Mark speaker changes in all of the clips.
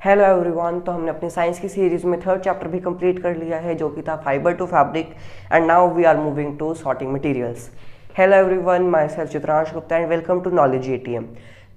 Speaker 1: Hello everyone. तो हमने अपनी साइंस की सीरीज में थर्ड चैप्टर भी कंप्लीट कर लिया है जो कि था fibre to fabric and now we are moving to sorting materials. Hello everyone, myself Chitransh Gupta and welcome to knowledge ATM.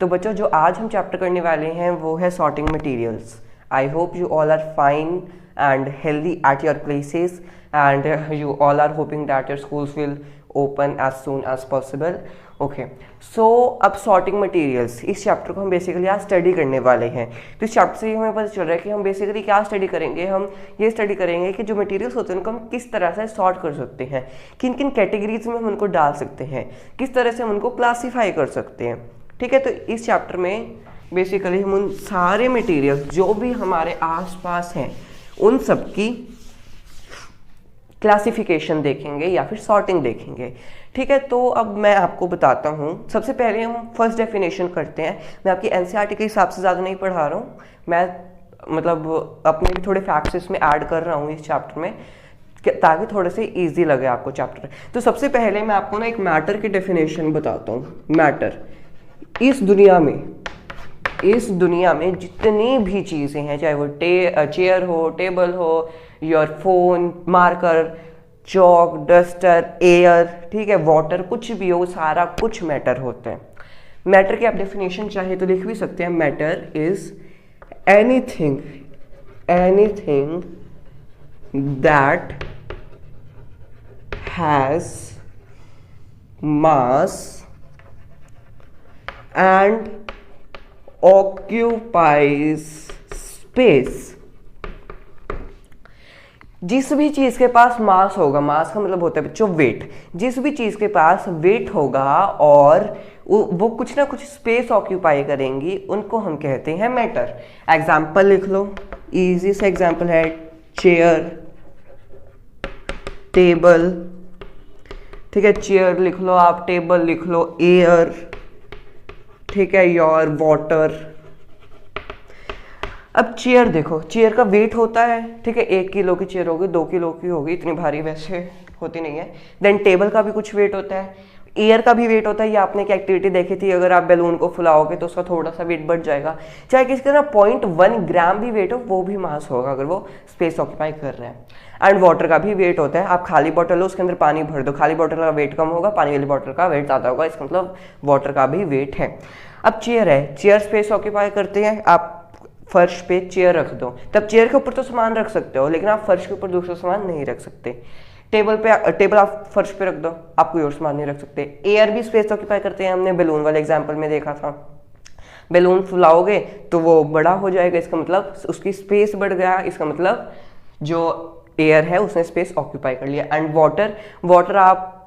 Speaker 1: तो बच्चों, जो आज हम चैप्टर करने वाले हैं वो है sorting materials. I hope you all are fine and healthy at your places and you all are hoping that your schools will open as soon as possible. Okay so अब सॉर्टिंग मटेरियल्स, इस chapter को हम basically आज study करने वाले हैं। तो इस चैप्टर से हमें पता चल रहा है कि हम बेसिकली क्या स्टडी करेंगे। हम ये स्टडी करेंगे कि जो मटेरियल्स होते हैं उनको हम किस तरह से सॉर्ट कर सकते हैं, किन किन कैटेगरीज में हम उनको डाल सकते हैं, किस तरह से हम उनको क्लासीफाई कर सकते हैं। ठीक है, तो इस चैप्टर में बेसिकली हम उन सारे मटेरियल्स जो भी हमारे आसपास हैं उन सब की क्लासिफिकेशन देखेंगे या फिर सॉर्टिंग देखेंगे। ठीक है, तो अब मैं आपको बताता हूँ। सबसे पहले हम फर्स्ट डेफिनेशन करते हैं। मैं आपकी एनसीईआरटी के हिसाब से ज़्यादा नहीं पढ़ा रहा हूँ, मैं मतलब अपने भी थोड़े फैक्ट्स इसमें ऐड कर रहा हूँ इस चैप्टर में ताकि थोड़े से ईजी लगे आपको चैप्टर। तो सबसे पहले मैं आपको ना एक मैटर की डेफिनेशन बताता हूँ। मैटर, इस दुनिया में जितनी भी चीज़ें हैं, चाहे वो चेयर हो, टेबल हो, your phone, marker, Chowk, duster, air, ठीक है, वाटर, कुछ भी हो, सारा कुछ मैटर होता है। मैटर की आप डेफिनेशन चाहे तो लिख भी सकते हैं। Matter is anything that has mass and occupies space। जिस भी चीज के पास मास होगा, मास का मतलब होता है बच्चों वेट, जिस भी चीज के पास वेट होगा और वो कुछ ना कुछ स्पेस ऑक्यूपाई करेंगी, उनको हम कहते हैं मैटर। एग्जाम्पल लिख लो, इजी सा एग्जाम्पल है चेयर, टेबल। ठीक है, चेयर लिख लो आप, टेबल लिख लो, एयर, ठीक है, योर वाटर। अब चेयर देखो, चेयर का वेट होता है, ठीक है, 1 किलो की चेयर होगी, 2 किलो की होगी, इतनी भारी वैसे होती नहीं है। देन टेबल का भी कुछ वेट होता है, एयर का भी वेट होता है। ये आपने एक एक्टिविटी देखी थी, अगर आप बैलून को फुलाओगे तो उसका थोड़ा सा वेट बढ़ जाएगा। चाहे किसी का ना 0.1 ग्राम भी वेट हो, वो भी मास होगा अगर वो स्पेस ऑक्यूपाई कर रहे हैं। एंड वाटर का भी वेट होता है। आप खाली बॉटल लो, उसके अंदर पानी भर दो, खाली बॉटल का वेट कम होगा, पानी वाली बॉटल का वेट ज़्यादा होगा, इसका मतलब वाटर का भी वेट है। अब चेयर है, चेयर स्पेस ऑक्यूपाई करते हैं। आप फर्श पे चेयर रख दो, तब चेयर के ऊपर तो सामान रख सकते हो, लेकिन आप फर्श के ऊपर दूसरा सामान नहीं रख सकते। टेबल आप फर्श पे रख दो, आप कोई और सामान नहीं रख सकते। एयर भी स्पेस ऑक्यूपाई करते हैं, हमने बैलून वाले एग्जाम्पल में देखा था। बैलून फुलाओगे तो वो बड़ा हो जाएगा, इसका मतलब उसकी स्पेस बढ़ गया, इसका मतलब जो एयर है उसने स्पेस ऑक्यूपाई कर लिया। एंड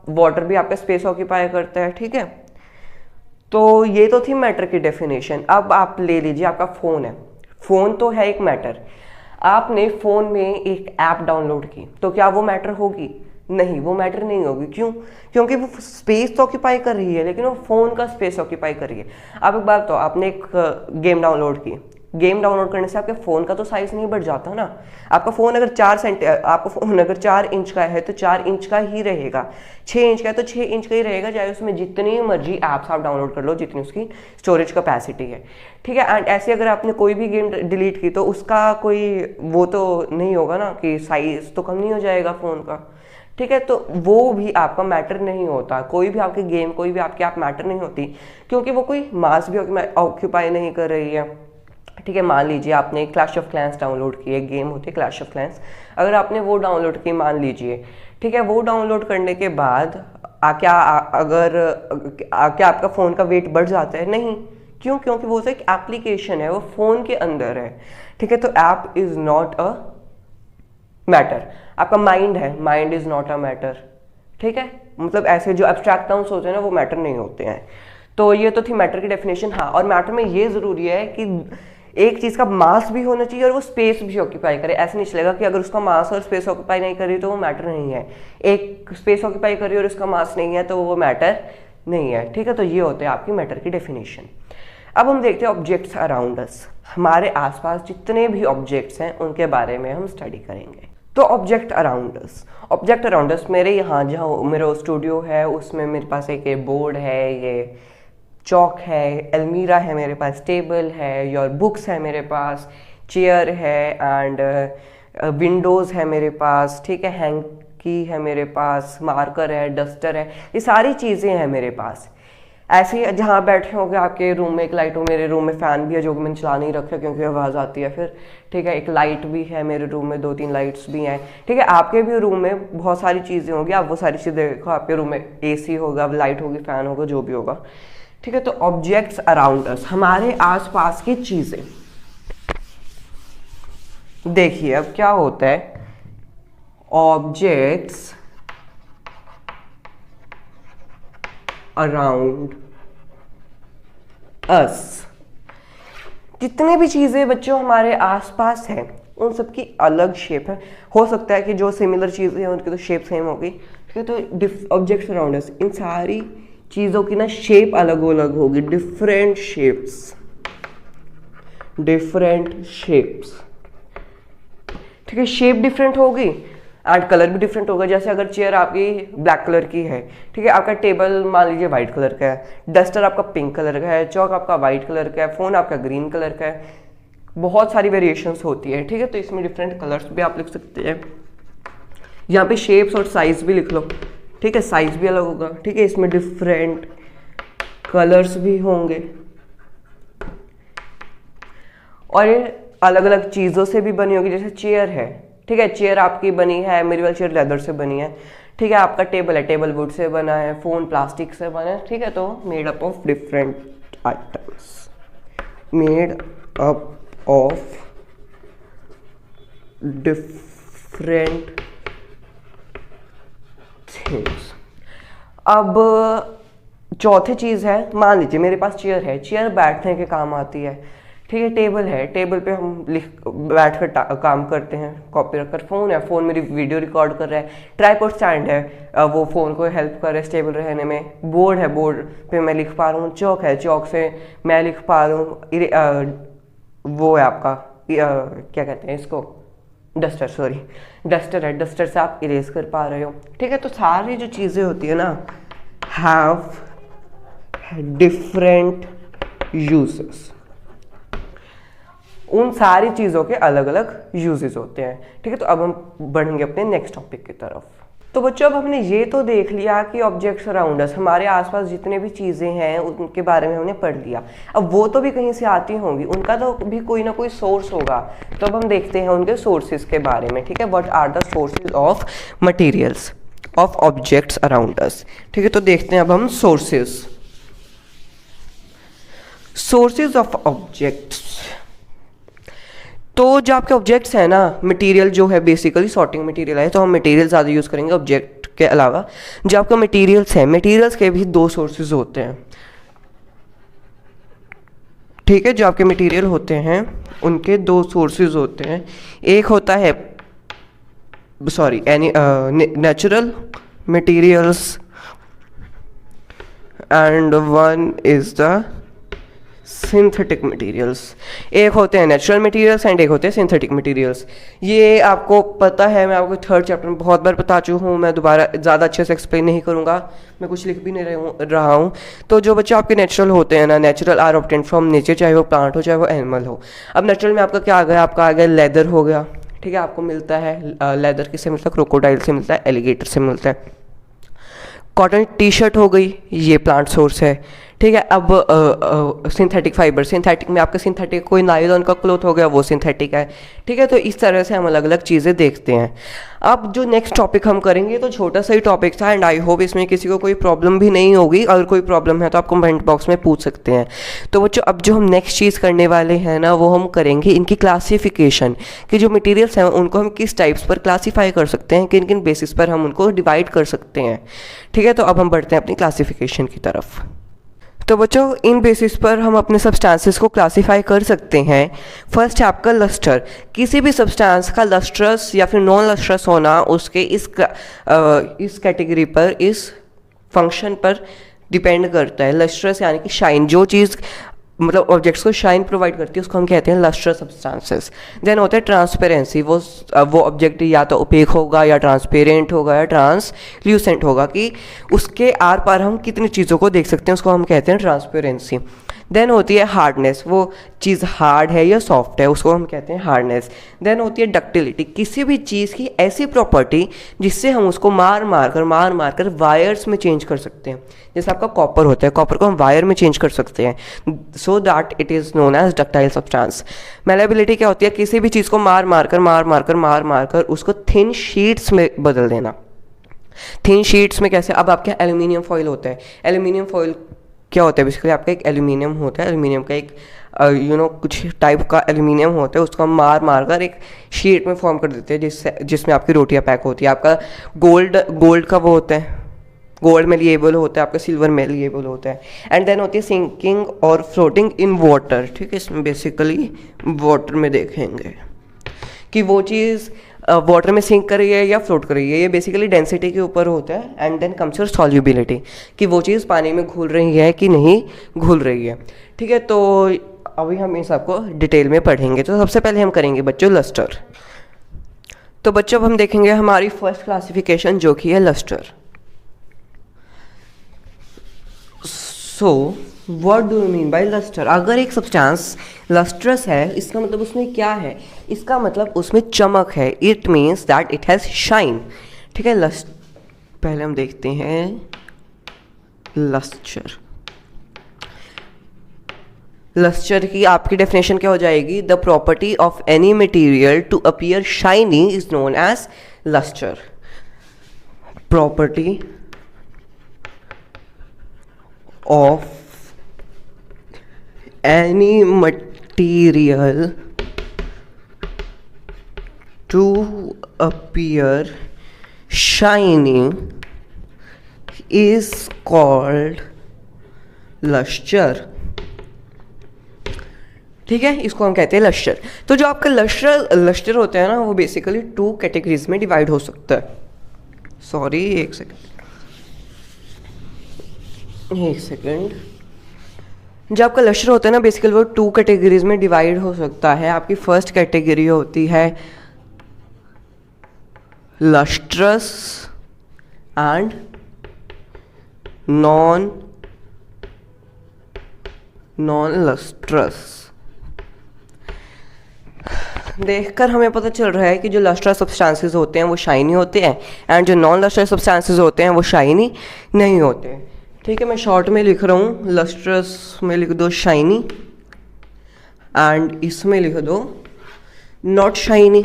Speaker 1: वाटर भी आपका स्पेस ऑक्यूपाई करता है। ठीक है, तो ये तो थी मैटर की डेफिनेशन। अब आप ले लीजिए, आपका फोन है, फोन तो है एक मैटर। आपने फोन में एक ऐप डाउनलोड की, तो क्या वो मैटर होगी? नहीं, वो मैटर नहीं होगी। क्यों? क्योंकि वो स्पेस तो ऑक्यूपाई कर रही है, लेकिन वो फोन का स्पेस ऑक्यूपाई कर रही है। आप एक बात तो, आपने एक गेम डाउनलोड की, गेम डाउनलोड करने से आपके फ़ोन का तो साइज़ नहीं बढ़ जाता ना। आपका फ़ोन अगर 4 इंच का है तो 4 इंच का ही रहेगा, 6 इंच का है तो 6 इंच का ही रहेगा, चाहे उसमें जितनी मर्जी ऐप्स आप डाउनलोड कर लो, जितनी उसकी स्टोरेज कैपेसिटी है। ठीक है, एंड ऐसे अगर आपने कोई भी गेम डिलीट की तो उसका कोई वो तो नहीं होगा ना कि साइज़ तो कम नहीं हो जाएगा फ़ोन का। ठीक है, तो वो भी आपका मैटर नहीं होता। कोई भी आपकी गेम, कोई भी आपकी ऐप मैटर नहीं होती, क्योंकि वो कोई मास भी ऑक्यूपाई नहीं कर रही है। ठीक है, मान लीजिए आपने क्लैश ऑफ क्लैंस डाउनलोड की, एक गेम होती है क्लैश ऑफ क्लैंस, अगर आपने वो डाउनलोड की, मान लीजिए, ठीक है, वो डाउनलोड करने के बाद क्या आपका फ़ोन का वेट बढ़ जाता है? नहीं। क्यों? क्योंकि वो एक एप्लीकेशन है, वो फ़ोन के अंदर है। ठीक है, तो app is not a matter. आपका माइंड है, mind is not a matter. ठीक है, मतलब ऐसे जो एब्स्ट्रैक्ट टर्म्स होते हैं ना, वो मैटर नहीं होते हैं। तो ये तो थी मैटर की डेफिनेशन। हाँ, और मैटर में ये ज़रूरी है कि एक चीज़ का मास भी होना चाहिए और वो स्पेस भी ऑक्यूपाई करे। ऐसे नहीं चलेगा कि अगर उसका मास और स्पेस ऑक्यूपाई नहीं करी तो वो मैटर नहीं है। एक स्पेस ऑक्यूपाई करी और उसका मास नहीं है तो वो मैटर नहीं है। ठीक है, तो ये होते हैं आपकी मैटर की डेफिनेशन। अब हम देखते हैं ऑब्जेक्ट्स अराउंड अस। हमारे आसपास जितने भी ऑब्जेक्ट्स हैं उनके बारे में हम स्टडी करेंगे। तो ऑब्जेक्ट अराउंड अस मेरे यहाँ जहाँ मेरा स्टूडियो है उसमें मेरे पास एक बोर्ड है, ये चौक है, अलमीरा है मेरे पास, टेबल है, योर बुक्स है मेरे पास, चेयर है एंड विंडोज़ है मेरे पास, ठीक है, हैंकी है मेरे पास, मार्कर है, डस्टर है, ये सारी चीज़ें हैं मेरे पास। ऐसे ही जहाँ बैठे होंगे आपके रूम में एक लाइट हो, मेरे रूम में फ़ैन भी है जो कि मैंने चला नहीं रखा क्योंकि आवाज़ आती है फिर, ठीक है, एक लाइट भी है मेरे रूम में, 2-3 लाइट्स भी हैं, ठीक है। आपके भी रूम में बहुत सारी चीज़ें होंगी, आप वो सारी चीज़ें देखो, आपके रूम में AC होगा, लाइट होगी, फ़ैन होगा, जो भी होगा, ठीक है। तो ऑब्जेक्ट्स अराउंड अस, हमारे आसपास की चीज़ें। देखिए अब क्या होता है, ऑब्जेक्ट्स अराउंड अस, जितने भी चीज़ें बच्चों हमारे आसपास हैं उन सब की अलग शेप है। हो सकता है कि जो सिमिलर चीज़ें हैं उनकी तो शेप सेम होगी, ठीक है। तो ऑब्जेक्ट्स अराउंड अस, इन सारी चीज़ों की ना शेप अलग अलग होगी, डिफरेंट शेप्स, ठीक है। शेप डिफरेंट होगी एंड कलर भी डिफरेंट होगा। जैसे अगर चेयर आपकी ब्लैक कलर की है, ठीक है, आपका टेबल मान लीजिए वाइट कलर का है, डस्टर आपका पिंक कलर का है, चौक आपका वाइट कलर का है, फ़ोन आपका ग्रीन कलर का है, बहुत सारी वेरिएशंस होती है, ठीक है। तो इसमें डिफरेंट कलर्स भी आप लिख सकते हैं। यहाँ पे शेप्स और साइज भी लिख लो, ठीक है, साइज भी अलग होगा, ठीक है। इसमें डिफरेंट कलर्स भी होंगे और ये अलग अलग चीज़ों से भी बनी होगी। जैसे चेयर है, ठीक है, चेयर आपकी बनी है, मेरी वाली चेयर लेदर से बनी है, ठीक है। आपका टेबल है, टेबल वुड से बना है, फ़ोन प्लास्टिक से बना है, ठीक है। तो made up of different items, made up of different things. अब चौथी चीज़ है, मान लीजिए मेरे पास चेयर है, चेयर बैठने के काम आती है, ठीक है। टेबल है, टेबल पे हम बैठ कर काम करते हैं, कॉपी रखकर। फ़ोन है, फ़ोन मेरी वीडियो रिकॉर्ड कर रहा है। ट्राइपॉड स्टैंड है, वो फ़ोन को हेल्प कर रहा है स्टेबल रहने में। बोर्ड है, बोर्ड पे मैं लिख पा रहा हूँ। चौक है, चौक से मैं लिख पा रहा हूँ। वो है आपका क्या कहते हैं इसको, डस्टर, सॉरी, डस्टर है, डस्टर से आप इरेज कर पा रहे हो, ठीक है। तो सारी जो चीज़ें होती है ना, हैव डिफरेंट यूजेस, उन सारी चीज़ों के अलग अलग यूजेस होते हैं, ठीक है। तो अब हम बढ़ेंगे अपने नेक्स्ट टॉपिक की तरफ। तो बच्चों अब हमने ये तो देख लिया कि ऑब्जेक्ट्स अराउंड अस, हमारे आसपास जितने भी चीज़ें हैं उनके बारे में हमने पढ़ लिया। अब वो तो भी कहीं से आती होंगी, उनका तो भी कोई ना कोई सोर्स होगा। तो अब हम देखते हैं उनके सोर्सेज के बारे में, ठीक है। What are the sources of materials of objects around us, ठीक है। तो देखते हैं अब हम सोर्सेज ऑफ ऑब्जेक्ट्स। तो जो आपके ऑब्जेक्ट्स हैं ना, मटेरियल जो है बेसिकली सॉर्टिंग मटेरियल है, तो हम मटेरियल ज़्यादा यूज़ करेंगे ऑब्जेक्ट के अलावा। जो आपके मटेरियल्स हैं, मटेरियल्स के भी 2 सोर्सेज होते हैं, ठीक है। जो आपके मटेरियल होते हैं उनके 2 सोर्सेज होते हैं। एक होता है natural materials and one is the synthetic materials. एक होते हैं नेचुरल मटेरियल्स एंड एक होते हैं सिंथेटिक मटेरियल्स। ये आपको पता है, मैं आपको 3rd चैप्टर में बहुत बार बता चुका हूँ, मैं दोबारा ज़्यादा अच्छे से एक्सप्लेन नहीं करूँगा, मैं कुछ लिख भी नहीं रहा हूँ। तो जो बच्चे आपके नेचुरल होते हैं ना, natural are obtain from nature, चाहे वो प्लांट हो चाहे वो एनिमल हो। अब नेचुरल में आपका क्या आ गया, आपका आ गया लेदर हो गया, ठीक है। आपको मिलता है लेदर किससे मिलता है, क्रोकोडाइल से मिलता है, एलिगेटर से मिलता है। कॉटन टी शर्ट हो गई, ये प्लांट सोर्स है, ठीक है। अब सिंथेटिक फाइबर, सिंथेटिक में आपका सिंथेटिक कोई नायलॉन का क्लोथ हो गया, वो सिंथेटिक है, ठीक है। तो इस तरह से हम अलग अलग चीज़ें देखते हैं। अब जो नेक्स्ट टॉपिक हम करेंगे तो छोटा सा ही टॉपिक था एंड आई होप इसमें किसी को कोई प्रॉब्लम भी नहीं होगी। अगर कोई प्रॉब्लम है तो आप कमेंट बॉक्स में पूछ सकते हैं। तो बच्चों अब जो हम नेक्स्ट चीज़ करने वाले हैं ना, वो हम करेंगे इनकी क्लासिफिकेशन, कि जो मटेरियल्स हैं उनको हम किस टाइप्स पर क्लासीफाई कर सकते हैं, किन किन बेसिस पर हम उनको डिवाइड कर सकते हैं, ठीक है। तो अब हम बढ़ते हैं अपनी क्लासिफिकेशन की तरफ। तो बच्चों इन बेसिस पर हम अपने सब्सटेंसेस को क्लासीफाई कर सकते हैं। फर्स्ट है आपका लस्टर। किसी भी सब्सटेंस का लस्ट्रस या फिर नॉन लस्ट्रस होना उसके इस कैटेगरी पर, इस फंक्शन पर डिपेंड करता है। लस्ट्रस यानी कि शाइन, जो चीज़ मतलब ऑब्जेक्ट्स को शाइन प्रोवाइड करती है उसको हम कहते हैं लस्ट्रस सब्सटेंसेस। देन होता है ट्रांसपेरेंसी, वो ऑब्जेक्ट या तो ओपेक होगा या ट्रांसपेरेंट होगा या ट्रांसल्यूसेंट होगा, कि उसके आर पार हम कितनी चीज़ों को देख सकते हैं, उसको हम कहते हैं ट्रांसपेरेंसी। देन होती है हार्डनेस, वो चीज़ हार्ड है या सॉफ्ट है उसको हम कहते हैं हार्डनेस। देन होती है डक्टिलिटी, किसी भी चीज़ की ऐसी प्रॉपर्टी जिससे हम उसको मार मार कर वायर्स में चेंज कर सकते हैं। जैसे आपका कॉपर होता है, कॉपर को हम वायर में चेंज कर सकते हैं, so that it is known as ductile substance. Malleability क्या होती है, किसी भी चीज़ को मार कर उसको थिन शीट्स में बदल देना। थिन शीट्स में कैसे, अब आपके एल्यूमिनियम फॉइल होता है, एल्यूमिनियम फॉइल क्या होता है बेसिकली, आपका एक एल्यूमिनियम होता है, एल्यूमिनियम का एक कुछ टाइप का एल्यूमिनियम होता है, उसको हम मार कर एक शीट में फॉर्म कर देते हैं जिसमें आपकी रोटियां पैक होती है। आपका गोल्ड का वो होता है, गोल्ड मेलिएबल होता है, आपका सिल्वर मेलिएबल होता है। एंड देन होती है सिंकिंग और फ्लोटिंग इन वाटर, ठीक है, इसमें बेसिकली वाटर में देखेंगे कि वो चीज़ वाटर में सिंक कर रही है या फ्लोट कर रही है, ये बेसिकली डेंसिटी के ऊपर होता है। And then comes your solubility, कि वो चीज़ पानी में घुल रही है कि नहीं घुल रही है, ठीक है। तो अभी हम इन सबको डिटेल में पढ़ेंगे। तो सबसे पहले हम करेंगे बच्चों लस्टर। तो बच्चों अब हम देखेंगे हमारी फर्स्ट क्लासिफिकेशन जो कि है lustre. So what do you mean by lustre? अगर एक सब्सटेंस लस्ट्रस है, इसका मतलब उसमें क्या है, इसका मतलब उसमें चमक है, it means that it has shine, ठीक है। पहले हम देखते हैं लस्टर। लस्टर की आपकी डेफिनेशन क्या हो जाएगी, the property of any material to appear shiny is known as lustre. Property of any material to appear shiny is called luster, ठीक है, इसको हम कहते हैं लस्टर। तो जो आपका लस्टर होता है ना, वो बेसिकली 2 कैटेगरीज में डिवाइड हो सकता है। सॉरी एक सेकेंड। जब आपका लस्टर होता है ना, बेसिकली वो 2 कैटेगरीज में डिवाइड हो सकता है। आपकी फर्स्ट कैटेगरी होती है लस्ट्रस एंड नॉन लस्ट्रस। देखकर हमें पता चल रहा है कि जो लस्ट्रस सब्सटेंसेस होते हैं वो शाइनी होते हैं, एंड जो नॉन लस्ट्रस सब्सटेंसेस होते हैं वो शाइनी नहीं होते, ठीक है। मैं शॉर्ट में लिख रहा हूँ, लस्ट्रस में लिख दो शाइनी एंड इसमें लिख दो नॉट शाइनी।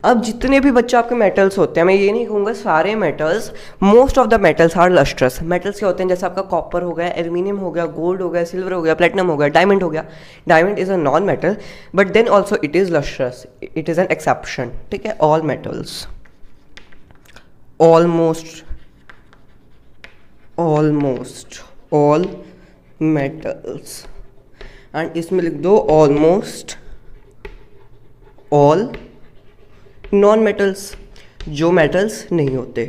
Speaker 1: अब जितने भी बच्चे आपके मेटल्स होते हैं, मैं ये नहीं कहूँगा सारे metals, most of the metals are lustrous. Metals क्या होते हैं, जैसे आपका कॉपर हो गया, एल्यूमिनियम हो गया, गोल्ड हो गया, सिल्वर हो गया, प्लेटिनम हो गया, डायमंड हो गया। Diamond is a non metal but then also it is lustrous, it is an exception, ठीक है। All metals, almost all metals, and इसमें लिख दो ऑलमोस्ट ऑल नॉन मेटल्स, जो मेटल्स नहीं होते,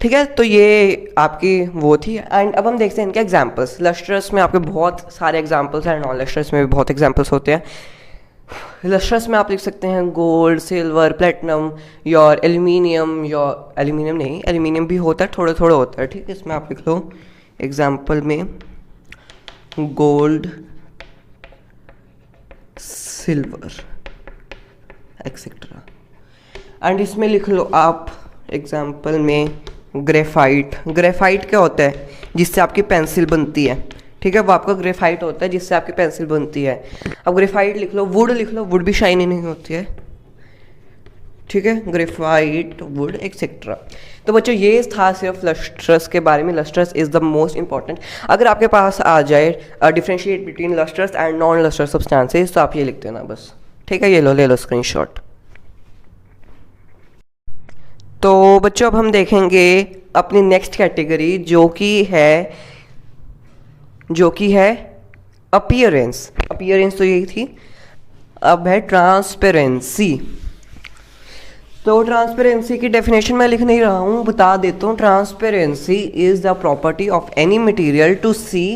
Speaker 1: ठीक है। तो ये आपकी वो थी। एंड अब हम देखते हैं इनके एग्जांपल्स। लस्ट्रस में आपके बहुत सारे एग्जांपल्स हैं, नॉन लस्ट्रस में भी बहुत एग्जांपल्स होते हैं। लस्ट्रस में आप लिख सकते हैं gold, silver, platinum, your aluminium, your aluminium नहीं, एल्यूमिनियम भी होता है, थोड़ा थोड़ा होता है, ठीक है। इसमें आप लिख लो एग्जांपल में गोल्ड, सिल्वर एक्सेट्रा। एंड इसमें लिख लो आप एग्जांपल में ग्रेफाइट। ग्रेफाइट क्या होता है, जिससे आपकी पेंसिल बनती है, ठीक है, वो आपका ग्रेफाइट होता है जिससे आपकी पेंसिल बनती है। अब ग्रेफाइट लिख लो, वुड लिख लो, वुड भी शाइनी नहीं होती है, ठीक है, ग्रेफाइट, वुड एक्सेट्रा। तो बच्चों ये था सिर्फ लस्ट्रस के बारे में। Lustrous is the most important. अगर आपके पास आ जाए differentiate between lustrous and non lustrous substances, तो आप ये लिख देना बस, ठीक है। ये लो, ले लो स्क्रीनशॉट। तो बच्चों अब हम देखेंगे अपनी नेक्स्ट कैटेगरी जो कि है अपीयरेंस। अपीयरेंस तो यही थी। अब है ट्रांसपेरेंसी। तो ट्रांसपेरेंसी की डेफिनेशन मैं लिख नहीं रहा हूँ, बता देता हूँ। Transparency is the property of any material to see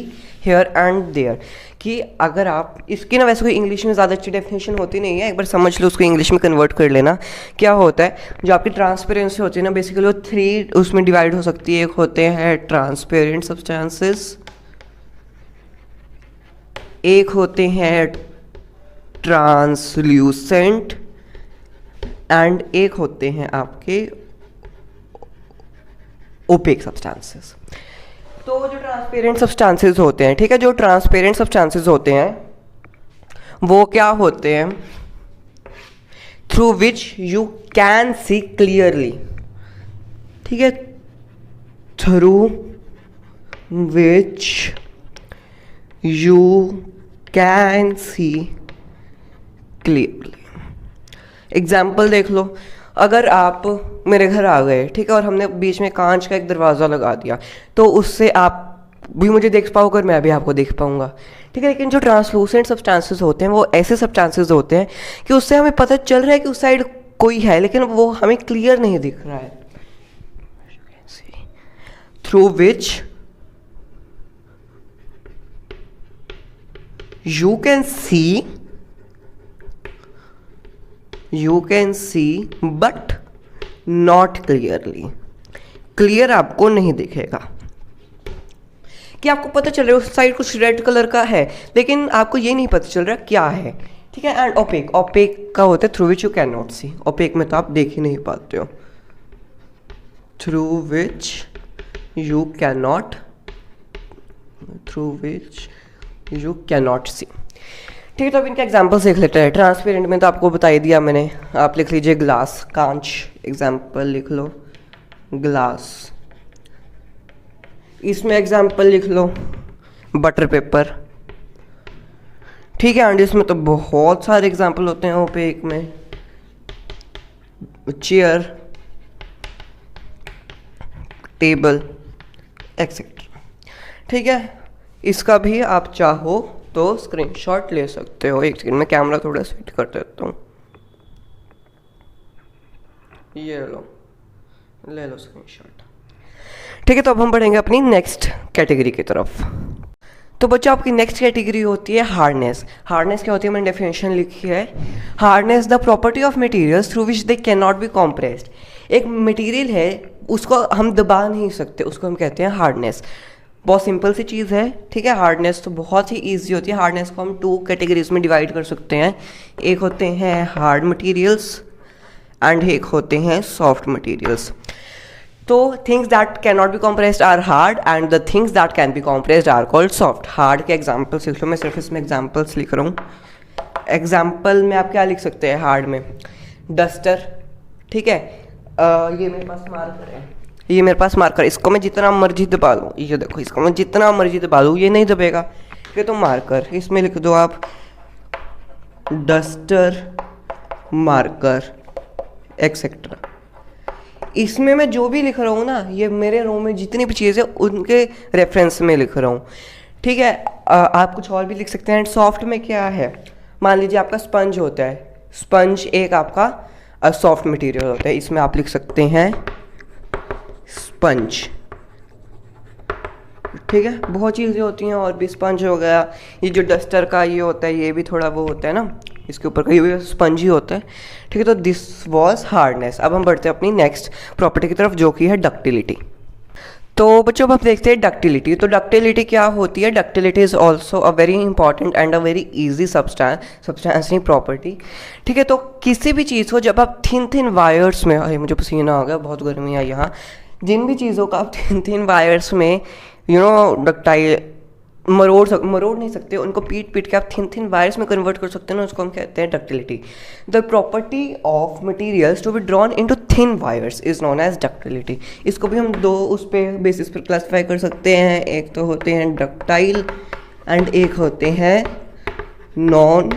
Speaker 1: here and there, कि अगर आप इसकी ना वैसे कोई इंग्लिश में ज़्यादा अच्छी डेफिनेशन होती नहीं है, एक बार समझ लो, उसको इंग्लिश में कन्वर्ट कर लेना। क्या होता है, जो आपकी ट्रांसपेरेंसी होती है ना, बेसिकली वो 3 उसमें डिवाइड हो सकती है। एक होते हैं ट्रांसपेरेंट सब्सटेंसेस, एक होते हैं ट्रांसल्यूसेंट, एंड एक होते हैं आपके ओपेक सब्सटेंसेस। तो जो ट्रांसपेरेंट सब्सटेंसेस होते हैं, ठीक है, जो ट्रांसपेरेंट सब्सटेंसेस होते हैं वो क्या होते हैं, through which you can see clearly, ठीक है, through which you can see clearly. Example देख लो, अगर आप मेरे घर आ गए, ठीक है, और हमने बीच में कांच का एक दरवाज़ा लगा दिया, तो उससे आप भी मुझे देख पाओगे और मैं भी आपको देख पाऊंगा, ठीक है। लेकिन जो ट्रांसलूसेंट सब्सटेंसेस होते हैं वो ऐसे सब्सटेंसेस होते हैं कि उससे हमें पता चल रहा है कि उस साइड कोई है, लेकिन वो हमें क्लियर नहीं दिख रहा है। Through which you can see but not clearly. Clear आपको नहीं दिखेगा, कि आपको पता चल रहा है उस साइड कुछ रेड कलर का है, लेकिन आपको ये नहीं पता चल रहा क्या है, ठीक है। एंड ओपेक, ओपेक का होता है through which you can not see. Opaque में तो आप देख ही नहीं पाते हो। Through which you can not see, ठीक है। तो अब इनके एग्जाम्पल्स देख लेते हैं। ट्रांसपेरेंट में तो आपको बता ही दिया मैंने, आप लिख लीजिए ग्लास, कांच, एग्जाम्पल लिख लो ग्लास। इसमें एग्जाम्पल लिख लो बटर पेपर, ठीक है। एंड इसमें तो बहुत सारे एग्जाम्पल होते हैं ओपेक में, चेयर, टेबल, एक्सेट्रा, ठीक है। इसका भी आप चाहो तो स्क्रीनशॉट ले सकते हो। एक सेकंड में कैमरा थोड़ा सेट कर देता हूँ, ये लो, ले लो स्क्रीनशॉट, ठीक है। तो अब हम बढ़ेंगे अपनी नेक्स्ट कैटेगरी की तरफ। तो बच्चों आपकी नेक्स्ट कैटेगरी होती है हार्डनेस। हार्डनेस क्या होती है, मैंने डेफिनेशन लिखी है। Hardness the property of materials through which they can not be compressed. एक मटेरियल है, उसको हम दबा नहीं सकते, उसको हम कहते हैं हार्डनेस। बहुत सिंपल सी चीज़ है, ठीक है। हार्डनेस तो बहुत ही ईजी होती है। हार्डनेस को हम 2 कैटेगरीज में डिवाइड कर सकते हैं। एक होते हैं हार्ड मटेरियल्स एंड एक होते हैं सॉफ्ट मटेरियल्स। तो things that can not be compressed are hard and the things that can be compressed are called soft. Hard के एग्जाम्पल्स लिख लो, मैं सिर्फ इसमें एग्जाम्पल्स लिख रहा हूँ। एग्जाम्पल में आप क्या लिख सकते हैं हार्ड में, डस्टर, ठीक है। ये मेरे पास मार्कर है, ये मेरे पास मार्कर, इसको मैं जितना मर्जी दबा लूँ, ये देखो, इसको मैं जितना मर्जी दबा लूँ ये नहीं दबेगा, ये तो मार्कर, इसमें लिख दो आप डस्टर, मार्कर, एक्सेट्रा। इसमें मैं जो भी लिख रहा हूँ ना, ये मेरे रूम में जितनी भी चीज़ें उनके रेफरेंस में लिख रहा हूँ, ठीक है। आप कुछ और भी लिख सकते हैं। सॉफ्ट में क्या है, मान लीजिए आपका स्पंज होता है, स्पंज एक आपका सॉफ्ट मटेरियल होता है, इसमें आप लिख सकते हैं स्पंज, ठीक है। बहुत चीज़ें होती हैं और भी, स्पंज हो गया, ये जो डस्टर का ये होता है ये भी थोड़ा वो होता है ना, इसके ऊपर का ये भी स्पंज ही होता है, ठीक है। तो दिस वाज हार्डनेस। अब हम बढ़ते हैं अपनी नेक्स्ट प्रॉपर्टी की तरफ जो कि है डक्टिलिटी। तो बच्चों अब आप देखते हैं डक्टिलिटी। तो डक्टिलिटी क्या होती है, ductility is also a very important and a very easy सब्सटेंसिंग प्रॉपर्टी, ठीक है। तो किसी भी चीज़ को जब आप थिन वायर्स में, अरे मुझे पसीना आ गया, बहुत गर्मी है यहाँ, जिन भी चीज़ों का आप थिन वायर्स में डक्टाइल मरोड़ नहीं सकते, उनको पीट के आप थिन वायर्स में कन्वर्ट कर सकते हैं ना, उसको हम कहते हैं ductility. The property of materials to be drawn into thin wires is known as ductility. इसको भी हम 2 उस पे बेसिस पर क्लासिफाई कर सकते हैं। एक तो होते हैं डक्टाइल एंड एक होते हैं नॉन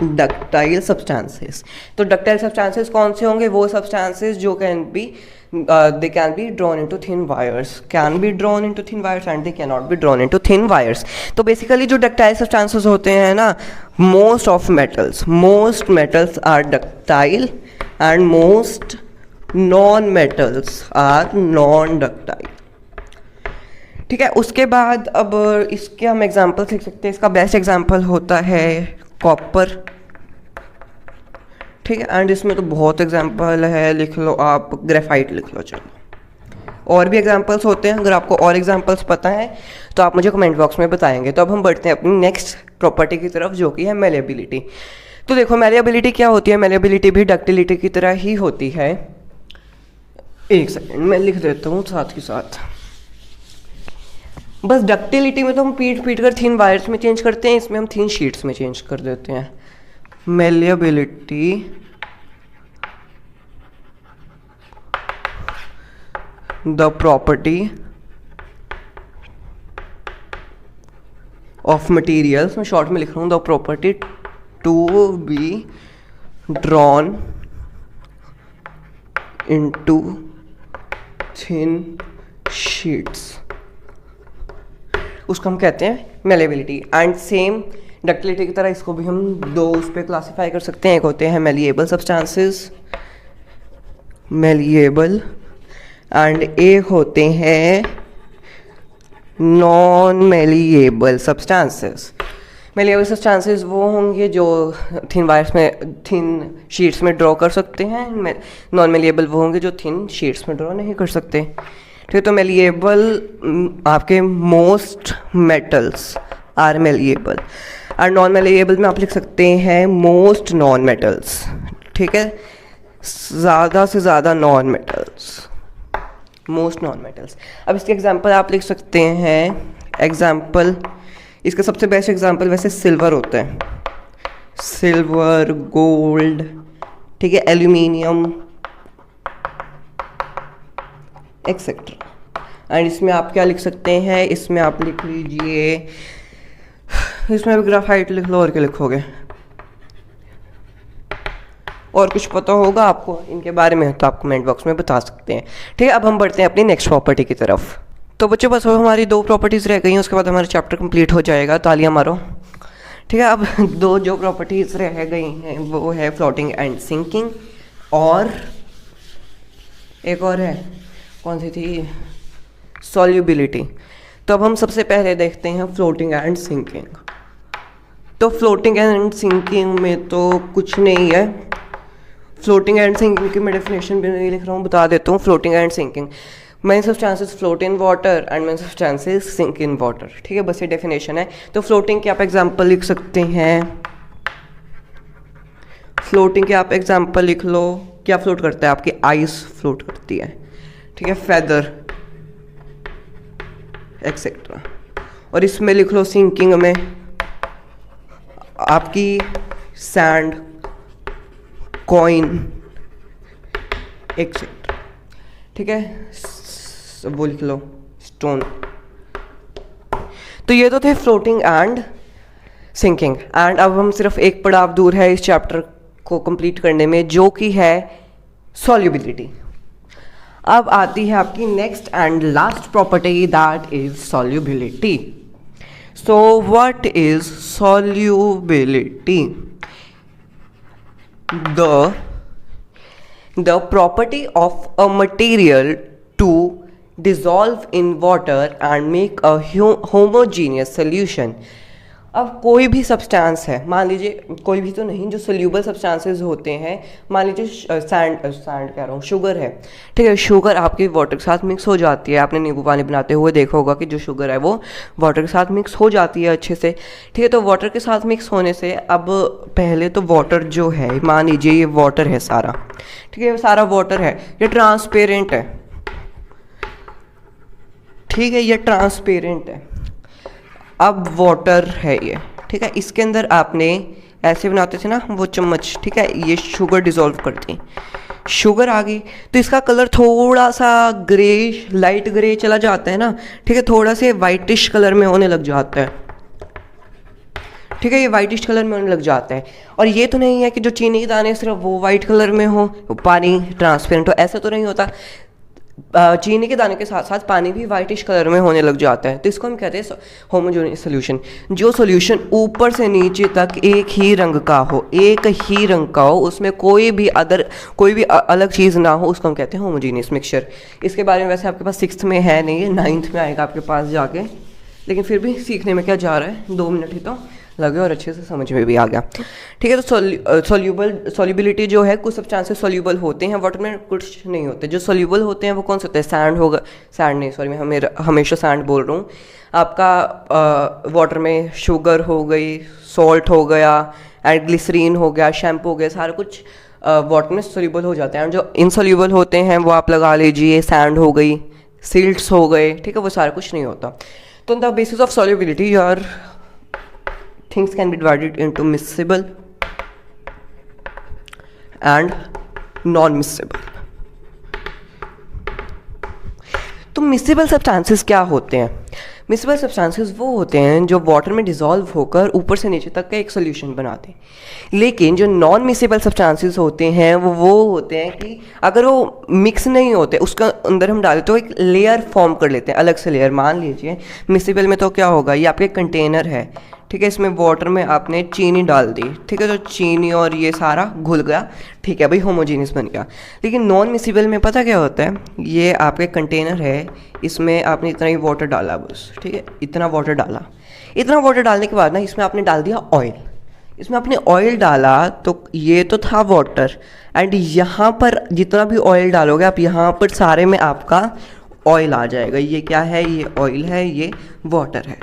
Speaker 1: डक्टाइल सब्सटेंसेस। तो डक्टाइल सब्सटेंसेस कौन से होंगे, वो सब्सटेंसेस जो they can be drawn into thin wires, can be drawn into thin wires and they cannot be drawn into thin wires. तो basically जो ductile substances होते हैं ना, most metals are ductile and most non metals are non ductile, ठीक है, उसके बाद अब इसके हम एग्जाम्पल्स लिख सकते हैं। इसका बेस्ट एग्जाम्पल होता है कॉपर। ठीक है, एंड इसमें तो बहुत एग्जाम्पल है, लिख लो आप ग्रेफाइट लिख लो। चलो और भी एग्जाम्पल्स होते हैं, अगर आपको और एग्जाम्पल्स पता है तो आप मुझे कमेंट बॉक्स में बताएंगे। तो अब हम बढ़ते हैं अपनी नेक्स्ट प्रॉपर्टी की तरफ, जो कि है मेलेबिलिटी। तो देखो मेलेबिलिटी क्या होती है, मेलेबिलिटी भी डक्टिलिटी की तरह ही होती है। एक सेकेंड मैं लिख देता हूँ साथ के साथ। बस डक्टिलिटी में तो हम पीट कर थिन वायर्स में चेंज करते हैं, इसमें हम थिन शीट्स में चेंज कर देते हैं। Malleability the property of materials, मैं शॉर्ट में लिख रहा हूँ, the property to be drawn into thin sheets, उसको हम कहते हैं मेलेबिलिटी। एंड सेम डक्टिलिटी की तरह इसको भी हम दो उस पर क्लासीफाई कर सकते हैं। एक होते हैं मेलिएबल सब्सटेंसेस, मेलिएबल, एंड एक होते हैं non malleable substances. Malleable substances वो होंगे जो थिन वायर्स में, थिन शीट्स में ड्रॉ कर सकते हैं। नॉन मेलिएबल वो होंगे जो थिन शीट्स में ड्रॉ नहीं कर सकते। ठीक है, तो मेलिएबल आपके मोस्ट मेटल्स आर मेलिएबल, और नॉन मेलिएबल में आप लिख सकते हैं मोस्ट नॉन मेटल्स। ठीक है, ज़्यादा से ज़्यादा non metals, most non metals. अब इसके एग्जांपल आप लिख सकते हैं। एग्जांपल, इसका सबसे बेस्ट एग्जांपल वैसे सिल्वर होता है, सिल्वर, गोल्ड, ठीक है, एल्यूमिनियम एक्सेट्रा। एंड इसमें आप क्या लिख सकते हैं, इसमें आप लिख लीजिए, इसमें भी ग्राफाइट लिख लो, और क्या लिखोगे, और कुछ पता होगा आपको इनके बारे में तो आप कमेंट बॉक्स में बता सकते हैं। ठीक है, अब हम बढ़ते हैं अपनी नेक्स्ट प्रॉपर्टी की तरफ। तो बच्चों बस हमारी दो प्रॉपर्टीज़ रह गई हैं, उसके बाद हमारा चैप्टर कंप्लीट हो जाएगा। तालियां मारो। ठीक है, अब दो जो प्रॉपर्टीज़ रह गई हैं वो है फ्लोटिंग एंड सिंकिंग, और एक और है, कौन सी थी, सॉल्युबिलिटी। तो अब हम सबसे पहले देखते हैं फ्लोटिंग एंड सिंकिंग। तो फ्लोटिंग एंड सिंकिंग में तो कुछ नहीं है, फ्लोटिंग एंड सिंकिंग की मैं डेफिनेशन भी नहीं लिख रहा हूँ, बता देता हूँ। Floating and sinking, many substances float in water and many substances sink in water. ठीक है, बस ये डेफिनेशन है। तो फ्लोटिंग के आप एग्जांपल लिख सकते हैं, फ्लोटिंग के आप एग्जांपल लिख लो। क्या फ्लोट करता है, आपकी आइस फ्लोट करती है, ठीक है, फेदर एक्सेट्रा। और इसमें लिख लो सिंकिंग में आपकी सैंड, कॉइन एक्सेट्रा। ठीक है, वो लिख लो स्टोन। तो ये तो थे फ्लोटिंग एंड सिंकिंग। एंड अब हम सिर्फ एक पड़ाव दूर है इस चैप्टर को कंप्लीट करने में, जो कि है सॉल्युबिलिटी। अब आती है आपकी next and last property, that is solubility. So what is solubility? The property of a material to dissolve in water and make a homogeneous solution। अब कोई भी सब्सटेंस है, मान लीजिए कोई भी तो नहीं, जो सोल्यूबल सब्सटेंसेस होते हैं, मान लीजिए सैंड कह रहा हूँ, शुगर है। ठीक है, शुगर आपके वाटर के साथ मिक्स हो जाती है। आपने नींबू पानी बनाते हुए देखा होगा कि जो शुगर है वो वाटर के साथ मिक्स हो जाती है अच्छे से। ठीक है, तो वाटर के साथ मिक्स होने से अब पहले तो वाटर जो है, मान लीजिए ये वाटर है सारा, ठीक है, सारा वाटर है, ये ट्रांसपेरेंट है। ठीक है, ये ट्रांसपेरेंट है। अब वाटर है ये, ठीक है, इसके अंदर आपने ऐसे बनाते थे ना वो चम्मच, ठीक है, ये शुगर डिज़ोल्व करती, शुगर आ गई तो इसका कलर थोड़ा सा ग्रे, लाइट ग्रे चला जाता है ना। ठीक है, थोड़ा से वाइटिश कलर में होने लग जाता है। ठीक है, ये वाइटिश कलर में होने लग जाता है। और ये तो नहीं है कि जो चीनी के दाने सिर्फ वो वाइट कलर में हो, पानी ट्रांसपेरेंट हो, ऐसा तो नहीं होता। चीनी के दाने के साथ साथ पानी भी वाइटिश कलर में होने लग जाता है, तो इसको हम कहते हैं होमोजेनियस सोल्यूशन। जो सोल्यूशन ऊपर से नीचे तक एक ही रंग का हो, एक ही रंग का हो, उसमें कोई भी अलग चीज़ ना हो, उसको हम कहते हैं होमोजेनियस मिक्सचर। इसके बारे में वैसे आपके पास 6th में है नहीं, ये 9th में आएगा आपके पास जाके, लेकिन फिर भी सीखने में क्या जा रहा है, 2 मिनट ही तो लगे और अच्छे से समझ में भी आ गया। ठीक है, तो सॉल्युबिलिटी जो है, कुछ सब्सटेंसेस सॉल्युबल होते हैं वाटर में, कुछ नहीं होते। जो सॉल्युबल होते हैं वो कौन से होते हैं? सैंड होगा, सैंड नहीं सॉरी, मैं हमेशा सैंड बोल रहा हूँ। आपका वाटर में शुगर हो गई, सॉल्ट हो गया, एंड ग्लिसरीन हो गया, शैम्पू हो गया, सारा कुछ वाटर में सॉल्युबल हो जाते हैं। जो इनसॉल्युबल होते हैं वो आप लगा लीजिए, सैंड हो गई, सिल्ट्स हो गए, ठीक है, वो सारा कुछ नहीं होता। तो on the basis of solubility your things can be divided into miscible and non-miscible। तो मिसिबल सब्सटेंसेस क्या होते हैं? मिसिबल सब्सटेंसेस वो होते हैं जो वाटर में डिज़ोल्व होकर ऊपर से नीचे तक का एक सोल्यूशन बनाते हैं। लेकिन जो नॉन मिसिबल सब्सटेंसेस होते हैं वो होते हैं कि अगर वो मिक्स नहीं होते, उसका अंदर हम डालें तो एक लेयर फॉर्म कर लेते हैं, अलग से लेयर। मान लीजिए मिसिबल में तो क्या होगा, ये आपके कंटेनर है, ठीक है, इसमें वाटर में आपने चीनी डाल दी, ठीक है, तो चीनी और ये सारा घुल गया, ठीक है भाई, होमोजेनियस बन गया। लेकिन नॉन मिसिबल में पता क्या होता है, ये आपके कंटेनर है, इसमें आपने इतना ही वाटर डाला बस, ठीक है, इतना वाटर डाला। इतना वाटर डालने के बाद ना इसमें आपने डाल दिया ऑयल। इसमें आपने ऑयल डाला तो ये तो था वाटर, एंड यहाँ पर जितना भी ऑयल डालोगे आप, यहाँ पर सारे में आपका ऑयल आ जाएगा। ये क्या है? ये ऑयल है, ये वाटर है।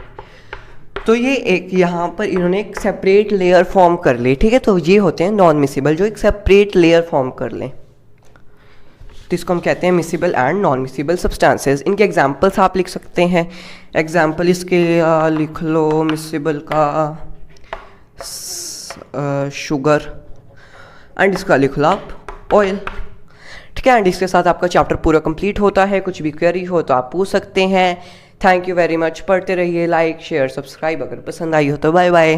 Speaker 1: तो ये एक यहाँ पर इन्होंने एक सेपरेट लेयर फॉर्म कर ली, ठीक है, तो ये होते हैं नॉन मिसिबल, जो एक सेपरेट लेयर फॉर्म कर लें, तो इसको हम कहते हैं miscible and non miscible substances. इनके एग्जांपल्स आप लिख सकते हैं। एग्जांपल इसके लिख लो, मिसिबल का शुगर, एंड इसका लिख लो आप ऑयल, ठीक है। एंड इसके साथ आपका चैप्टर पूरा कंप्लीट होता है। कुछ भी क्वेरी हो तो आप पूछ सकते हैं। Thank you very much. पढ़ते रहिए, लाइक शेयर सब्सक्राइब, अगर पसंद आई हो तो बाय बाय।